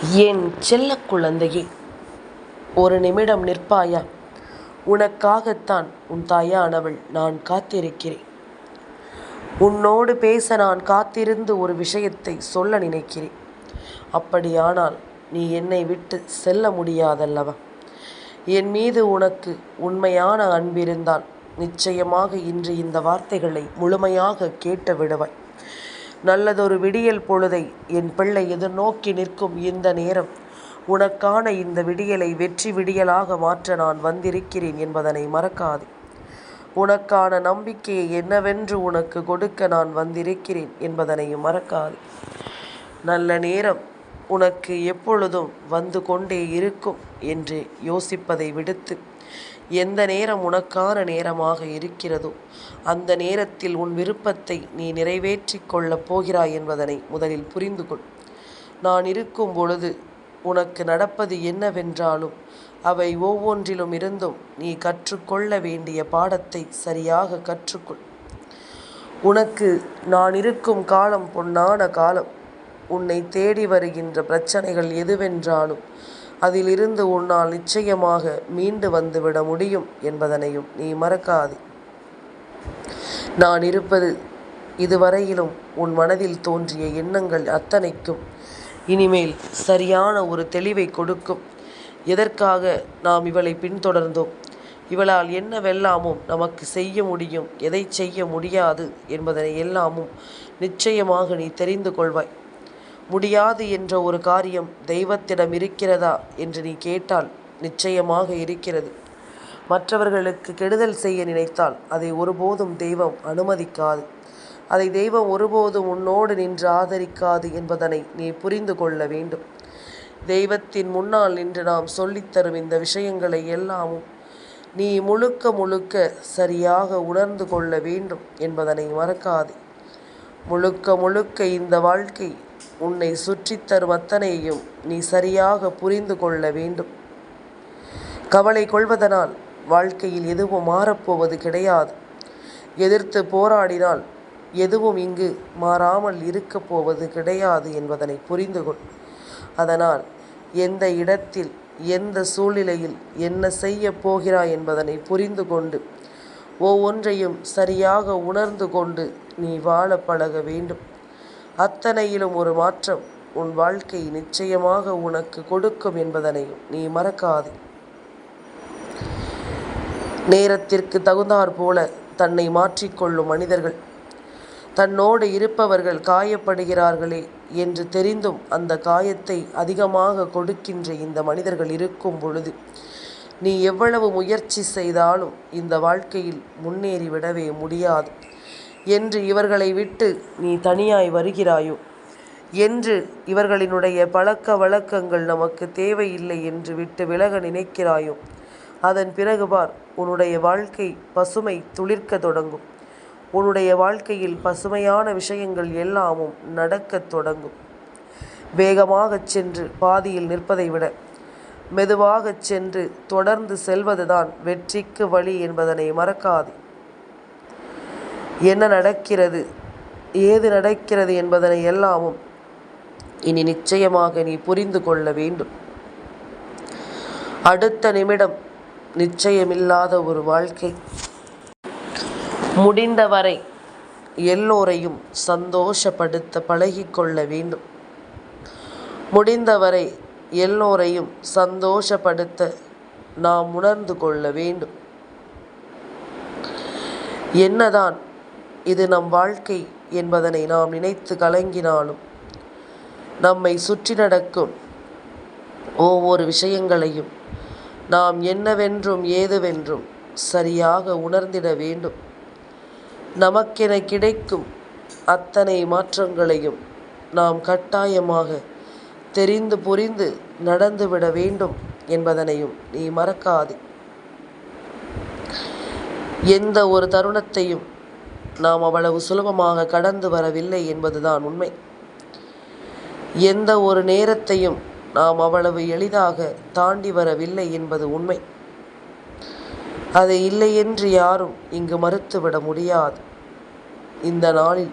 என் செல்லக் குழந்தையே, ஒரு நிமிடம் நிற்பாயா? உனக்காகத்தான் உன் தாயானவள் நான் காத்திருக்கிறேன். உன்னோடு பேச நான் காத்திருந்து ஒரு விஷயத்தை சொல்ல நினைக்கிறேன். அப்படியானால் நீ என்னை விட்டு செல்ல முடியாதல்லவா? என் மீது உனக்கு உண்மையான அன்பிருந்தால் நிச்சயமாக இன்று இந்த வார்த்தைகளை முழுமையாக கேட்டு விடுவாய். நல்லதொரு விடியல் பொழுதை என் பிள்ளை எதிர்நோக்கி நிற்கும் இந்த நேரம், உனக்கான இந்த விடியலை வெற்றி விடியலாக மாற்ற நான் வந்திருக்கிறேன் என்பதனை மறக்காதே. உனக்கான நம்பிக்கையை என்னவென்று உனக்கு கொடுக்க நான் வந்திருக்கிறேன் என்பதனையும் மறக்காதே. நல்ல நேரம் உனக்கு எப்பொழுதும் வந்து கொண்டே இருக்கும் என்று யோசிப்பதை விடுத்து, எந்த நேரம் உனக்கான நேரமாக இருக்கிறதோ அந்த நேரத்தில் உன் விருப்பத்தை நீ நிறைவேற்றி கொள்ளப் போகிறாய் என்பதனை முதலில் புரிந்து கொள். நான் இருக்கும் பொழுது உனக்கு நடப்பது என்னவென்றாலும் அவை ஒவ்வொன்றிலும் இருந்தும் நீ கற்றுக்கொள்ள வேண்டிய பாடத்தை சரியாக கற்றுக்கொள். உனக்கு நான் இருக்கும் காலம் பொன்னான காலம். உன்னை தேடி வருகின்ற பிரச்சனைகள் எதுவென்றாலும் அதிலிருந்து உன்னால் நிச்சயமாக மீண்டு வந்துவிட முடியும் என்பதனையும் நீ மறக்காதே. நான் இருப்பது இதுவரையிலும் உன் மனதில் தோன்றிய எண்ணங்கள் அத்தனைக்கும் இனிமேல் சரியான ஒரு தெளிவை கொடுக்கும். எதற்காக நாம் இவளை பின்தொடர்ந்தோம், இவளால் என்னவெல்லாமும் நமக்கு செய்ய முடியும், எதை செய்ய முடியாது என்பதனை எல்லாமும் நிச்சயமாக நீ தெரிந்து கொள்வாய். முடியாது என்ற ஒரு காரியம் தெய்வத்திடம் இருக்கிறதா என்று நீ கேட்டால் நிச்சயமாக இருக்கிறது. மற்றவர்களுக்கு கெடுதல் செய்ய நினைத்தால் அதை ஒருபோதும் தெய்வம் அனுமதிக்காது. அதை தெய்வம் ஒருபோதும் உன்னோடு நின்று ஆதரிக்காது என்பதனை நீ புரிந்து கொள்ள வேண்டும். தெய்வத்தின் முன்னால் நின்று நாம் சொல்லித்தரும் இந்த விஷயங்களை எல்லாமும் நீ முழுக்க முழுக்க சரியாக உணர்ந்து கொள்ள வேண்டும் என்பதனை மறக்காதே. முழுக்க முழுக்க இந்த வாழ்க்கை உன்னை சுற்றித்தரும் அத்தனையும் நீ சரியாக புரிந்து கொள்ள வேண்டும். கவலை கொள்வதனால் வாழ்க்கையில் எதுவும் மாறப்போவது கிடையாது. எதிர்த்து போராடினால் எதுவும் இங்கு மாறாமல் இருக்கப் போவது கிடையாது என்பதனை புரிந்து கொள். அதனால் எந்த இடத்தில் எந்த சூழ்நிலையில் என்ன செய்ய போகிறாய் என்பதனை புரிந்து கொண்டு ஒவ்வொன்றையும் சரியாக உணர்ந்து கொண்டு நீ வாழ பழக வேண்டும். அத்தனையிலும் ஒரு மாற்றம் உன் வாழ்க்கை நிச்சயமாக உனக்கு கொடுக்கும் என்பதனையும் நீ மறக்காதே. நேரத்திற்கு தகுந்தாற் போல தன்னை மாற்றிக்கொள்ளும் மனிதர்கள், தன்னோடு இருப்பவர்கள் காயப்படுகிறார்களே என்று தெரிந்தும் அந்த காயத்தை அதிகமாக கொடுக்கின்ற இந்த மனிதர்கள் இருக்கும் பொழுது நீ எவ்வளவு முயற்சி செய்தாலும் இந்த வாழ்க்கையில் முன்னேறிவிடவே முடியாது. என்று இவர்களை விட்டு நீ தனியாய் வருகிறாயோ, என்று இவர்களினுடைய பழக்க வழக்கங்கள் நமக்கு தேவையில்லை என்று விட்டு விலக நினைக்கிறாயோ, அதன் பிறகு பார், உன்னுடைய வாழ்க்கை பசுமை துளிர்க்க தொடங்கும். உன்னுடைய வாழ்க்கையில் பசுமையான விஷயங்கள் எல்லாமும் நடக்கத் தொடங்கும். வேகமாகச் சென்று பாதியில் நிற்பதை விட மெதுவாகச் சென்று தொடர்ந்து செல்வதுதான் வெற்றிக்கு வழி என்பதனை மறக்காது. என்ன நடக்கிறது, ஏது நடக்கிறது என்பதனை எல்லாமும் இனி நிச்சயமாக நீ புரிந்து கொள்ள வேண்டும். அடுத்த நிமிடம் நிச்சயமில்லாத ஒரு வாழ்க்கை. முடிந்தவரை எல்லோரையும் சந்தோஷப்படுத்த பழகிக்கொள்ள வேண்டும். முடிந்தவரை எல்லோரையும் சந்தோஷப்படுத்த நாம் உணர்ந்து கொள்ள வேண்டும். என்னதான் இது நம் வாழ்க்கை என்பதனை நாம் நினைத்து கலங்கினாலும் நம்மை சுற்றி நடக்கும் ஒவ்வொரு விஷயங்களையும் நாம் என்னவென்றும் ஏதுவென்றும் சரியாக உணர்ந்திட வேண்டும். நமக்கென கிடைக்கும் அத்தனை மாற்றங்களையும் நாம் கட்டாயமாக தெரிந்து புரிந்து நடந்துவிட வேண்டும் என்பதனையும் நீ மறக்காதே. எந்த ஒரு தருணத்தையும் நாம் அவ்வளவு சுலபமாக கடந்து வரவில்லை என்பதுதான் உண்மை. எந்த ஒரு நேரத்தையும் நாம் அவ்வளவு எளிதாக தாண்டி வரவில்லை என்பது உண்மை. அதை இல்லை என்று யாரும் இங்கு மறுத்துவிட முடியாது. இந்த நாளில்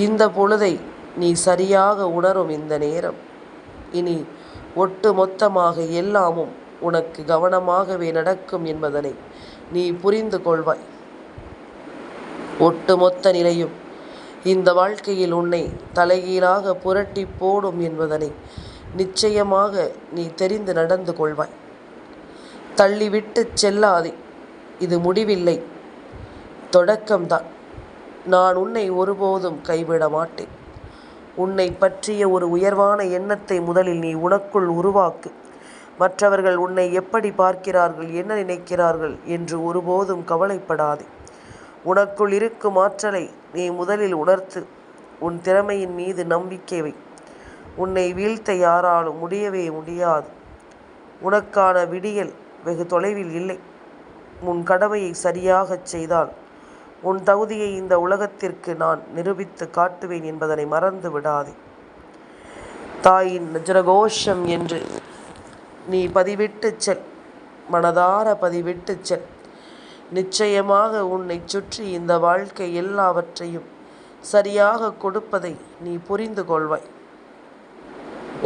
இந்த பொழுதை நீ சரியாக உணரும் இந்த நேரம் இனி ஒட்டு மொத்தமாக எல்லாமும் உனக்கு கவனமாகவே நடக்கும் என்பதனை நீ புரிந்து கொள்வாய். ஒட்டுமொத்த நிலையும் இந்த வாழ்க்கையில் உன்னை தலைகீழாக புரட்டி போடும் என்பதனை நிச்சயமாக நீ தெரிந்து நடந்து கொள்வாய். தள்ளிவிட்டு செல்லாதே, இது முடிவில்லை, தொடக்கம்தான். நான் உன்னை ஒருபோதும் கைவிட மாட்டேன். உன்னை பற்றிய ஒரு உயர்வான எண்ணத்தை முதலில் நீ உனக்குள் உருவாக்கு. மற்றவர்கள் உன்னை எப்படி பார்க்கிறார்கள், என்ன நினைக்கிறார்கள் என்று ஒருபோதும் கவலைப்படாதே. உனக்குள் இருக்கும் ஆற்றலை நீ முதலில் உணர்த்து. உன் திறமையின் மீது நம்பிக்கை வை. உன்னை வீழ்த்த யாராலும் முடியவே முடியாது. உனக்கான விடியல் வெகு தொலைவில் இல்லை. உன் கடமையை சரியாகச் செய்தால் உன் தகுதியை இந்த உலகத்திற்கு நான் நிரூபித்து காட்டுவேன் என்பதனை மறந்து விடாதே. தாயின் நஜரகோஷம் என்று நீ பதிவிட்டு செல், மனதார பதிவிட்டு செல். நிச்சயமாக உன்னை சுற்றி இந்த வாழ்க்கை எல்லாவற்றையும் சரியாக கொடுப்பதை நீ புரிந்து கொள்வாய்.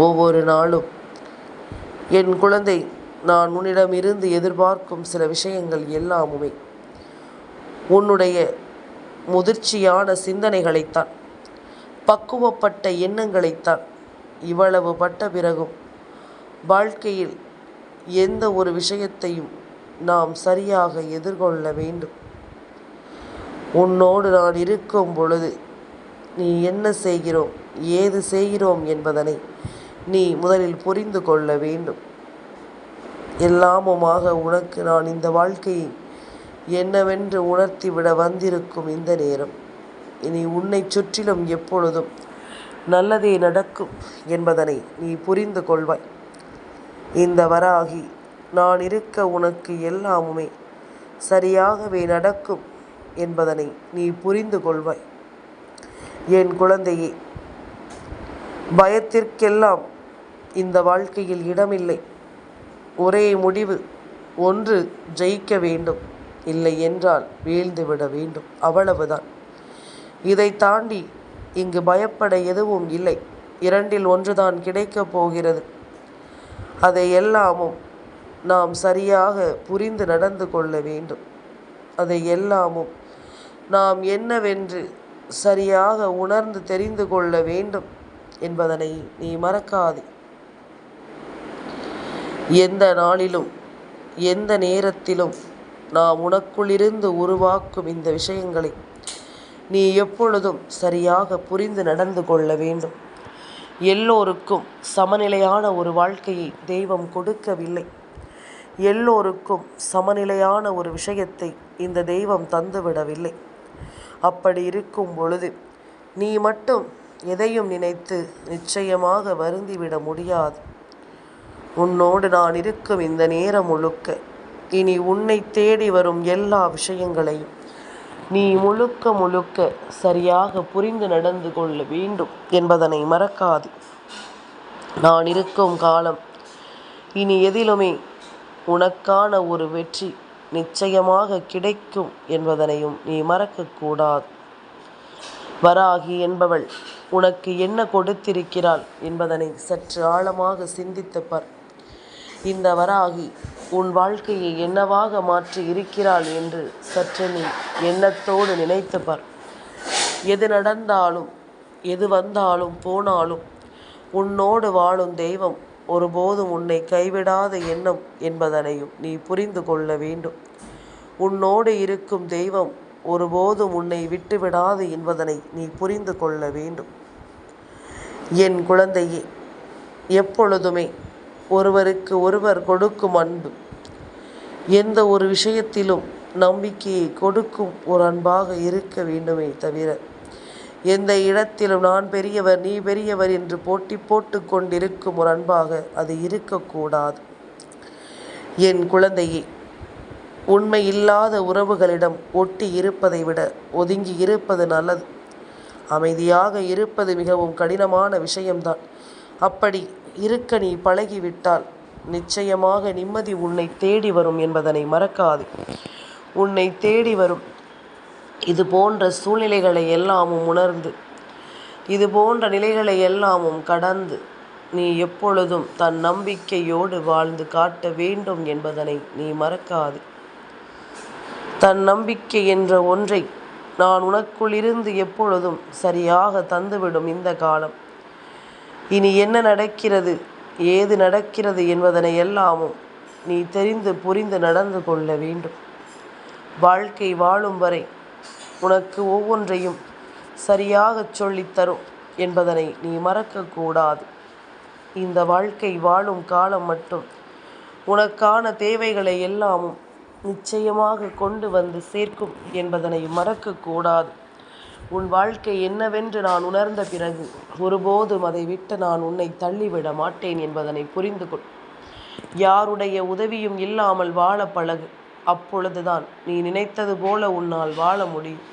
ஒவ்வொரு நாளும் என் குழந்தை, நான் உன்னிடமிருந்து எதிர்பார்க்கும் சில விஷயங்கள் எல்லாமுமே உன்னுடைய முதிர்ச்சியான சிந்தனைகளைத்தான், பக்குவப்பட்ட எண்ணங்களைத்தான். இவ்வளவு பட்ட பிறகும் வாழ்க்கையில் எந்த ஒரு விஷயத்தையும் நாம் சரியாக எதிர்கொள்ள வேண்டும். உன்னோடு நான் இருக்கும் பொழுது நீ என்ன செய்கிறோம், ஏது செய்கிறோம் என்பதனை நீ முதலில் புரிந்து கொள்ள வேண்டும். எல்லாமுமாக உனக்கு நான் இந்த வாழ்க்கையை என்னவென்று உணர்த்திவிட வந்திருக்கும் இந்த நேரம், இனி உன்னை சுற்றிலும் எப்பொழுதும் நல்லதே நடக்கும் என்பதனை நீ புரிந்து கொள்வாய். இந்த வராகி நான் இருக்க உனக்கு எல்லாமுமே சரியாகவே நடக்கும் என்பதனை நீ புரிந்து கொள்வாய். என் குழந்தையே, பயத்திற்கெல்லாம் இந்த வாழ்க்கையில் இடமில்லை. ஒரே முடிவு, ஒன்று ஜெயிக்க வேண்டும், இல்லை என்றால் வீழ்ந்துவிட வேண்டும், அவ்வளவுதான். இதை தாண்டி இங்கு பயப்பட எதுவும் இல்லை. இரண்டில் ஒன்றுதான் கிடைக்கப் போகிறது. அதை எல்லாமும் நாம் சரியாக புரிந்து நடந்து கொள்ள வேண்டும். அதை எல்லாமும் நாம் என்னவென்று சரியாக உணர்ந்து தெரிந்து கொள்ள வேண்டும் என்பதனை நீ மறக்காதே. எந்த நாளிலும் எந்த நேரத்திலும் நாம் உனக்குள்ளிருந்து உருவாக்கும் இந்த விஷயங்களை நீ எப்பொழுதும் சரியாக புரிந்து நடந்து கொள்ள வேண்டும். எல்லோருக்கும் சமநிலையான ஒரு வாழ்க்கையை தெய்வம் கொடுக்கவில்லை. எல்லோருக்கும் சமநிலையான ஒரு விஷயத்தை இந்த தெய்வம் தந்துவிடவில்லை. அப்படி இருக்கும் பொழுது நீ மட்டும் எதையும் நினைத்து நிச்சயமாக வருந்திவிட முடியாது. உன்னோடு நான் இருக்கும் இந்த நேரம் முழுக்க இனி உன்னை தேடி வரும் எல்லா விஷயங்களையும் நீ முழுக்க முழுக்க சரியாக புரிந்து நடந்து கொள்ள வேண்டும் என்பதனை மறக்காது. நான் இருக்கும் காலம் இனி எதிலுமே உனக்கான ஒரு வெற்றி நிச்சயமாக கிடைக்கும் என்பதனையும் நீ மறக்கக்கூடாது. வராகி என்பவள் உனக்கு என்ன கொடுத்திருக்கிறாள் என்பதனை சற்று ஆழமாக சிந்தித்து பார். இந்த வராகி உன் வாழ்க்கையை என்னவாக மாற்றி இருக்கிறாள் என்று சற்று நீ எண்ணத்தோடு நினைத்து பார். எது நடந்தாலும் எது வந்தாலும் போனாலும் உன்னோடு வாழும் தெய்வம் ஒருபோதும் உன்னை கைவிடாத எண்ணம் என்பதனையும் நீ புரிந்து கொள்ள வேண்டும். உன்னோடு இருக்கும் தெய்வம் ஒருபோதும் உன்னை விட்டுவிடாது என்பதனை நீ புரிந்து கொள்ள வேண்டும். என் குழந்தையே, எப்பொழுதுமே ஒருவருக்கு ஒருவர் கொடுக்கும் அன்பு எந்த ஒரு விஷயத்திலும் நம்பிக்கையை கொடுக்கும் ஒரு அன்பாக இருக்க வேண்டுமே தவிர எந்த இடத்திலும் நான் பெரியவர் நீ பெரியவர் என்று போட்டி போட்டு கொண்டிருக்கும் ஒரு அன்பாக அது இருக்கக்கூடாது. என் குழந்தையே, உண்மை இல்லாத உறவுகளிடம் ஒட்டி இருப்பதை விட ஒதுங்கி இருப்பது நல்லது. அமைதியாக இருப்பது மிகவும் கடினமான விஷயம்தான். அப்படி இருக்க நீ பழகிவிட்டால் நிச்சயமாக நிம்மதி உன்னை தேடி வரும் என்பதனை மறக்காது. உன்னை தேடி வரும் இது போன்ற சூழ்நிலைகளை எல்லாமும் உணர்ந்து இது போன்ற நிலைகளை எல்லாமும் கடந்து நீ எப்பொழுதும் தன் நம்பிக்கையோடு வாழ்ந்து காட்ட வேண்டும் என்பதனை நீ மறக்காது. தன் நம்பிக்கை என்ற ஒன்றை நான் உனக்குள் இருந்து எப்பொழுதும் சரியாக தந்துவிடும் இந்த காலம். இனி என்ன நடக்கிறது, ஏது நடக்கிறது என்பதனை எல்லாமும் நீ தெரிந்து புரிந்து நடந்து கொள்ள வேண்டும். வாழ்க்கை வாழும் வரை உனக்கு ஒவ்வொன்றையும் சரியாக சொல்லித்தரும் என்பதனை நீ மறக்கக்கூடாது. இந்த வாழ்க்கை வாழும் காலம் மட்டும் உனக்கான தேவைகளை எல்லாமும் நிச்சயமாக கொண்டு வந்து சேர்க்கும் என்பதனை மறக்கக்கூடாது. உன் வாழ்க்கை என்னவென்று நான் உணர்ந்த பிறகு ஒருபோதும் அதை விட்டு நான் உன்னை தள்ளிவிட மாட்டேன் என்பதனை புரிந்து கொள். யாருடைய உதவியும் இல்லாமல் வாழ பழகு. அப்பொழுதுதான் நீ நினைத்தது போல உன்னால் வாழ முடியும்.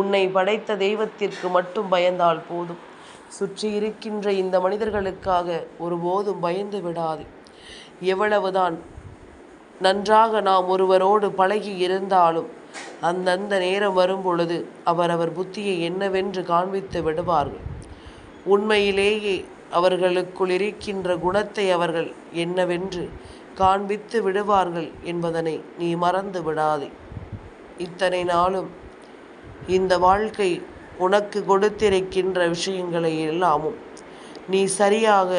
உன்னை படைத்த தெய்வத்திற்கு மட்டும் பயந்தால் போதும். சுற்றி இருக்கின்ற இந்த மனிதர்களுக்காக ஒருபோதும் பயந்து விடாது. எவ்வளவுதான் நன்றாக நாம் ஒருவரோடு பழகி இருந்தாலும் அந்தந்த நேரம் வரும் பொழுது அவரவர் புத்தியை என்னவென்று காண்பித்து விடுவார்கள். உண்மையிலேயே அவர்களுக்குள் இருக்கின்ற குணத்தை அவர்கள் என்னவென்று காண்பித்து விடுவார்கள் என்பதனை நீ மறந்து விடாதே. இத்தனை நாளும் இந்த வாழ்க்கை உனக்கு கொடுத்திருக்கின்ற விஷயங்களை எல்லாமும் நீ சரியாக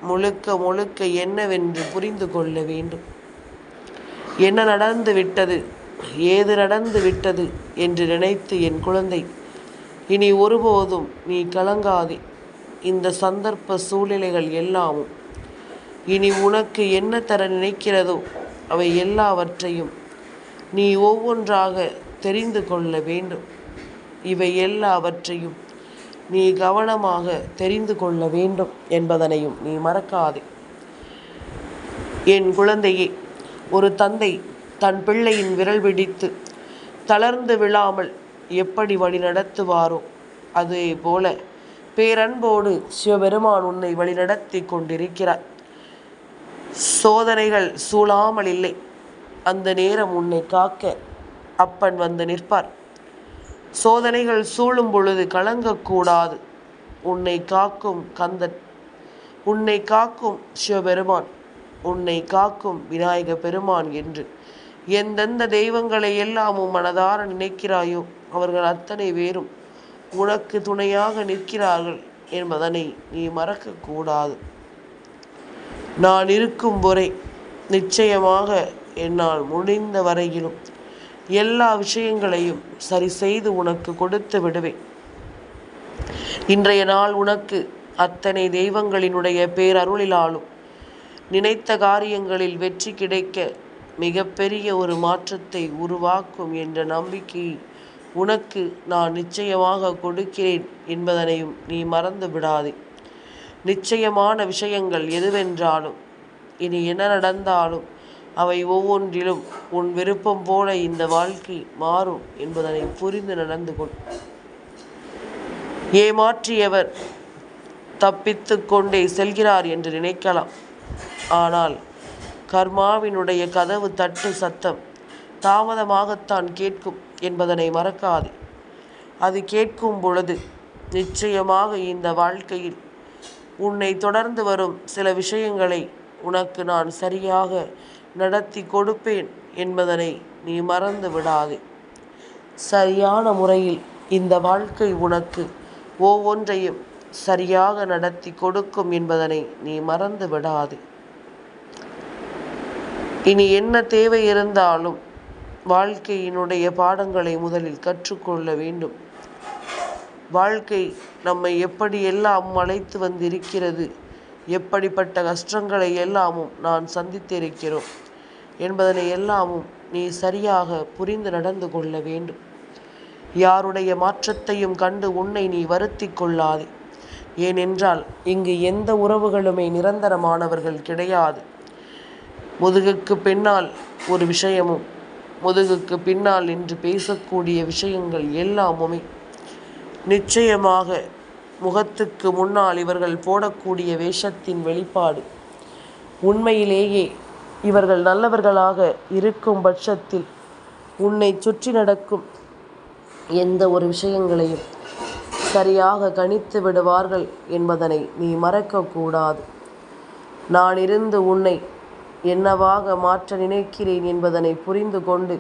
முழுக்க முழுக்க என்னவென்று புரிந்து கொள்ள வேண்டும். என்ன நடந்து விட்டது, ஏது நடந்து விட்டது என்று நினைத்து என் குழந்தை இனி ஒருபோதும் நீ கலங்காதே. இந்த சந்தர்ப்ப சூழ்நிலைகள் எல்லாமும் இனி உனக்கு என்ன தர நினைக்கிறதோ அவை எல்லாவற்றையும் நீ ஒவ்வொன்றாக தெரிந்து கொள்ள வேண்டும். இவை எல்லாவற்றையும் நீ கவனமாக தெரிந்து கொள்ள வேண்டும் என்பதனையும் நீ மறக்காதே. என் குழந்தையே, ஒரு தந்தை தன் பிள்ளையின் விரல் பிடித்து தளர்ந்து விழாமல் எப்படி வழி நடத்துவாரோ அதே போல பேரன்போடு சிவபெருமான் உன்னை வழிநடத்தி கொண்டிருக்கிறார். சோதனைகள் சூழாமல் இல்லை. அந்த நேரம் உன்னை காக்க அப்பன் வந்து நிற்பார். சோதனைகள் சூழும் பொழுது கலங்கக்கூடாது. உன்னை காக்கும் கந்தன், உன்னை காக்கும் சிவபெருமான், உன்னை காக்கும் விநாயக பெருமான் என்று எந்தெந்த தெய்வங்களை எல்லாமும் மனதார நினைக்கிறாயோ அவர்கள் அத்தனை பேரும் உனக்கு துணையாக நிற்கிறார்கள் என்பதனை நீ மறக்கக்கூடாது. நான் இருக்கும் வரை நிச்சயமாக என்னால் முடிந்த வரையிலும் எல்லா விஷயங்களையும் சரி செய்து உனக்கு கொடுத்து விடுவேன். இன்றைய நாள் உனக்கு அத்தனை தெய்வங்களினுடைய பேரருளிலாலும் நினைத்த காரியங்களில் வெற்றி கிடைக்க மிகப்பெரிய ஒரு மாற்றத்தை உருவாக்கும் என்ற நம்பிக்கையை உனக்கு நான் நிச்சயமாக கொடுக்கிறேன் என்பதனையும் நீ மறந்து விடாதே. நிச்சயமான விஷயங்கள் எதுவென்றாலும் இனி என்ன நடந்தாலும் அவை ஒவ்வொன்றிலும் உன் விருப்பம் போல இந்த வாழ்க்கை மாறும் என்பதனை புரிந்து நடந்து கொள். ஏமாற்றியவர் தப்பித்து கொண்டே செல்கிறார் என்று நினைக்கலாம். ஆனால் கர்மாவினுடைய கதவு தட்டு சத்தம் தாமதமாகத்தான் கேட்கும் என்பதனை மறக்காது. அது கேட்கும் பொழுது நிச்சயமாக இந்த வாழ்க்கையில் உன்னை தொடர்ந்து வரும் சில விஷயங்களை உனக்கு நான் சரியாக நடத்தி கொடுப்பேன் என்பதனை நீ மறந்து விடாதே. சரியான முறையில் இந்த வாழ்க்கை உனக்கு ஒவ்வொன்றையும் சரியாக நடத்தி கொடுக்கும் என்பதனை நீ மறந்து விடாதே. இனி என்ன தேவை இருந்தாலும் வாழ்க்கையினுடைய பாடங்களை முதலில் கற்றுக்கொள்ள வேண்டும். வாழ்க்கை நம்மை எப்படியெல்லாம் அழைத்து வந்திருக்கிறது, எப்படிப்பட்ட கஷ்டங்களை எல்லாமும் நான் சந்தித்திருக்கிறோம் என்பதனை எல்லாமும் நீ சரியாக புரிந்து நடந்து கொள்ள வேண்டும். யாருடைய மாற்றத்தையும் கண்டு உன்னை நீ வருத்தி கொள்ளாதே. ஏனென்றால் இங்கு எந்த உறவுகளுமே நிரந்தரமானவர்கள் கிடையாது. முதுகுக்கு பின்னால் ஒரு விஷயமும் முதுகுக்கு பின்னால் நின்று பேசக்கூடிய விஷயங்கள் எல்லாமுமே நிச்சயமாக முகத்துக்கு முன்னால் இவர்கள் போடக்கூடிய வேஷத்தின் வெளிப்பாடு. உண்மையிலேயே இவர்கள் நல்லவர்களாக இருக்கும் பட்சத்தில் உன்னை சுற்றி நடக்கும் எந்த ஒரு விஷயங்களையும் சரியாக கணித்து விடுவார்கள் என்பதனை நீ மறக்கக்கூடாது. நான் இருந்து உன்னை என்னவாக மாற்ற நினைக்கிறேன் என்பதனை புரிந்து கொண்டு,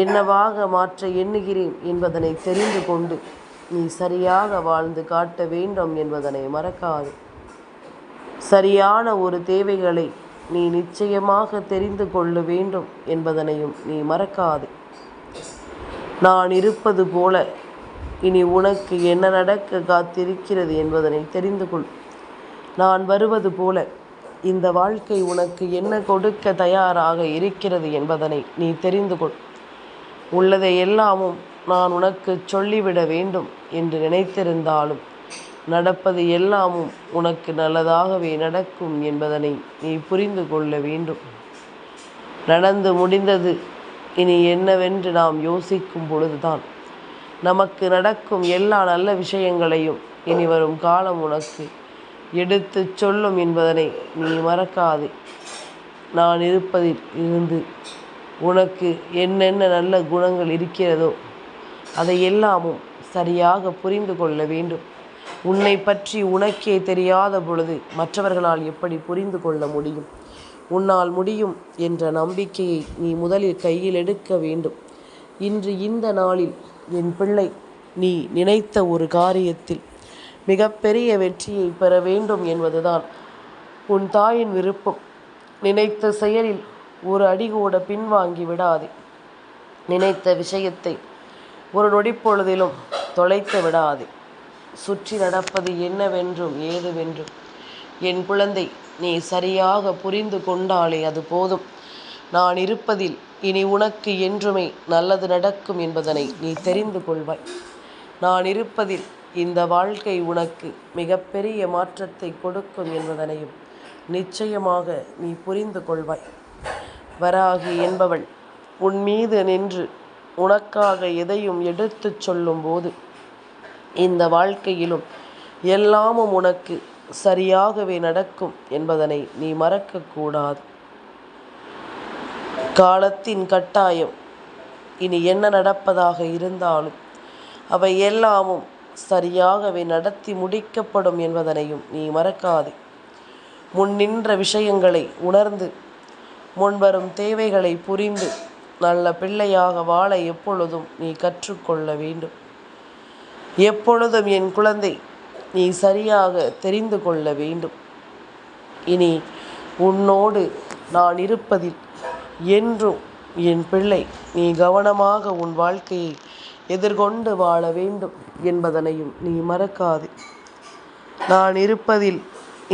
என்னவாக மாற்ற எண்ணுகிறேன் என்பதனை தெரிந்து கொண்டு நீ சரியாக வாழ்ந்து காட்ட வேண்டும் என்பதனை மறக்காது. சரியான ஒரு தேவைகளை நீ நிச்சயமாக தெரிந்து கொள்ள வேண்டும் என்பதனையும் நீ மறக்காது. நான் இருப்பது போல இனி உனக்கு என்ன நடக்க காத்திருக்கிறது என்பதனை தெரிந்து கொள். நான் வருவது போல இந்த வாழ்க்கை உனக்கு என்ன கொடுக்க தயாராக இருக்கிறது என்பதனை நீ தெரிந்து கொள். உள்ளதை எல்லாமும் நான் உனக்கு சொல்லிவிட வேண்டும் என்று நினைத்திருந்தாலும் நடப்பது எல்லாமும் உனக்கு நல்லதாகவே நடக்கும் என்பதனை நீ புரிந்து கொள்ள வேண்டும். நடந்து முடிந்தது இனி என்னவென்று நாம் யோசிக்கும் பொழுதுதான் நமக்கு நடக்கும் எல்லா நல்ல விஷயங்களையும் இனி வரும் காலம் உனக்கு எடுத்து சொல்லும் என்பதனை நீ மறக்காதே. நான் இருப்பதில் இருந்து உனக்கு என்னென்ன நல்ல குணங்கள் இருக்கிறதோ அதை எல்லாமும் சரியாக புரிந்து கொள்ள வேண்டும். உன்னை பற்றி உனக்கே தெரியாத பொழுது மற்றவர்களால் எப்படி புரிந்து கொள்ள முடியும்? உன்னால் முடியும் என்ற நம்பிக்கையை நீ முதலில் கையில் எடுக்க வேண்டும். இன்று இந்த நாளில் என் பிள்ளை, நீ நினைத்த ஒரு காரியத்தில் மிகப்பெரிய வெற்றியை பெற வேண்டும் என்பதுதான் உன் தாயின் விருப்பம். நினைத்த செயலில் ஒரு அடி கூட பின்வாங்கி விடாதே. நினைத்த விஷயத்தை ஒரு நொடிப்பொழுதிலும் தொலைத்து விடாதே. சுற்றி நடப்பது என்னவென்றும் ஏதுவென்றும் என் குழந்தை நீ சரியாக புரிந்து கொண்டாலே அது போதும். நான் இருப்பதில் இனி உனக்கு என்றுமே நல்லது நடக்கும் என்பதனை நீ தெரிந்து கொள்வாய். நான் இருப்பதில் இந்த வாழ்க்கை உனக்கு மிகப்பெரிய மாற்றத்தை கொடுக்கும் என்பதனையும் நிச்சயமாக நீ புரிந்து கொள்வாய். வராகி என்பவள் உன் மீது நின்று உனக்காக எதையும் எடுத்துச் சொல்லும் போது இந்த வாழ்க்கையிலும் எல்லாமும் உனக்கு சரியாகவே நடக்கும் என்பதனை நீ மறக்கக்கூடாது. காலத்தின் கட்டாயம் இனி என்ன நடப்பதாக இருந்தாலும் அவை எல்லாமும் சரியாகவே நடத்தி முடிக்கப்படும் என்பதனையும் நீ மறக்காதே. முன் நின்ற விஷயங்களை உணர்ந்து முன்வரும் தேவைகளை புரிந்து நல்ல பிள்ளையாக வாழ எப்பொழுதும் நீ கற்றுக்கொள்ள வேண்டும். எப்பொழுதும் என் குழந்தை நீ சரியாக தெரிந்து கொள்ள வேண்டும். இனி உன்னோடு நான் இருப்பதில் என்றும் என் பிள்ளை நீ கவனமாக உன் வாழ்க்கையை எதிர்கொண்டு வாழ வேண்டும் என்பதனையும் நீ மறக்காதே. நான் இருப்பதில்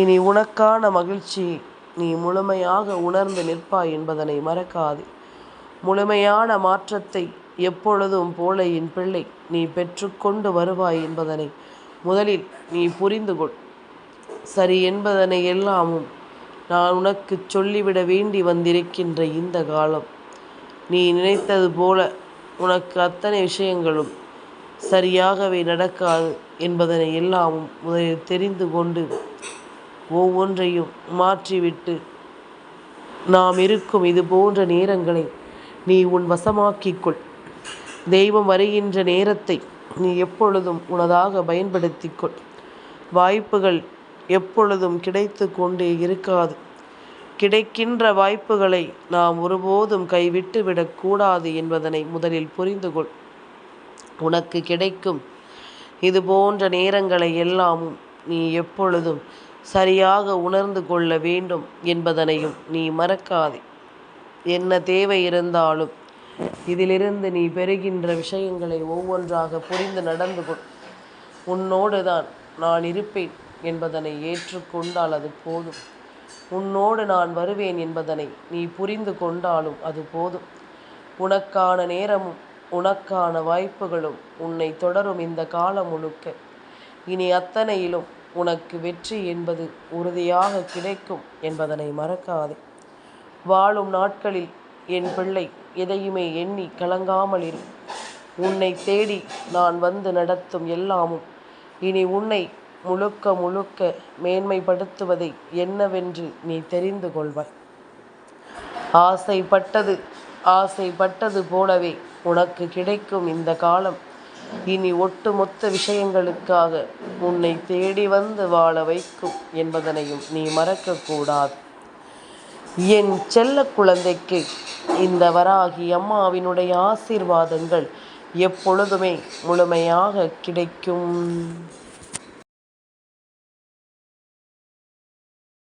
இனி உனக்கான மகிழ்ச்சியை நீ முழுமையாக உணர்ந்து நிற்பாய் என்பதனை மறக்காதே. முழுமையான மாற்றத்தை எப்பொழுதும் போல என் பிள்ளை நீ பெற்றுக்கொண்டு வருவாய் என்பதனை முதலில் நீ புரிந்து கொள். சரி என்பதனை எல்லாமும் நான் உனக்கு சொல்லிவிட வேண்டி வந்திருக்கின்ற இந்த காலம் நீ நினைத்தது போல உனக்கு அத்தனை விஷயங்களும் சரியாகவே நடக்காது என்பதனை எல்லாமும் முதலில் தெரிந்து கொண்டு ஒவ்வொன்றையும் மாற்றிவிட்டு நாம் இருக்கும் இது போன்ற நேரங்களை நீ உன் வசமாக்கிக்கொள். தெய்வம் வருகின்ற நேரத்தை நீ எப்பொழுதும் உனதாக பயன்படுத்திக்கொள். வாய்ப்புகள் எப்பொழுதும் கிடைத்து கொண்டே இருக்காது. கிடைக்கின்ற வாய்ப்புகளை நாம் ஒருபோதும் கைவிட்டு விடக்கூடாது என்பதனை முதலில் புரிந்து கொள். உனக்கு கிடைக்கும் இது போன்ற நேரங்களை எல்லாமும் நீ எப்பொழுதும் சரியாக உணர்ந்து கொள்ள வேண்டும் என்பதனையும் நீ மறக்காதே. என்ன தேவை இருந்தாலும் இதிலிருந்து நீ பெறுகின்ற விஷயங்களை ஒவ்வொன்றாக புரிந்து நடந்து கொள். உன்னோடு தான் நான் இருப்பேன் என்பதனை ஏற்றுக்கொண்டால் அது போதும். உன்னோடு நான் வருவேன் என்பதனை நீ புரிந்து கொண்டாலும் அது போதும். உனக்கான நேரமும் உனக்கான வாய்ப்புகளும் உன்னை தொடரும் இந்த காலம் முழுக்க. இனி அத்தனையிலும் உனக்கு வெற்றி என்பது உறுதியாக கிடைக்கும் என்பதனை மறக்காதே. வாழும் நாட்களில் என் பிள்ளை எதையுமே எண்ணி கலங்காமல் இரு. உன்னை தேடி நான் வந்து நடத்தும் எல்லாமும் இனி உன்னை முழுக்க முழுக்க மேன்மைப்படுத்துவதை என்னவென்று நீ தெரிந்து கொள்வாய். ஆசைப்பட்டது போலவே உனக்கு கிடைக்கும் இந்த காலம் இனி ஒட்டுமொத்த விஷயங்களுக்காக உன்னை தேடி வந்து வாழ வைக்கும் என்பதனையும் நீ மறக்கக்கூடாது. என் செல்ல குழந்தைக்கு இந்த வராகி அம்மாவினுடைய ஆசீர்வாதங்கள் எப்பொழுதுமே முழுமையாக கிடைக்கும்.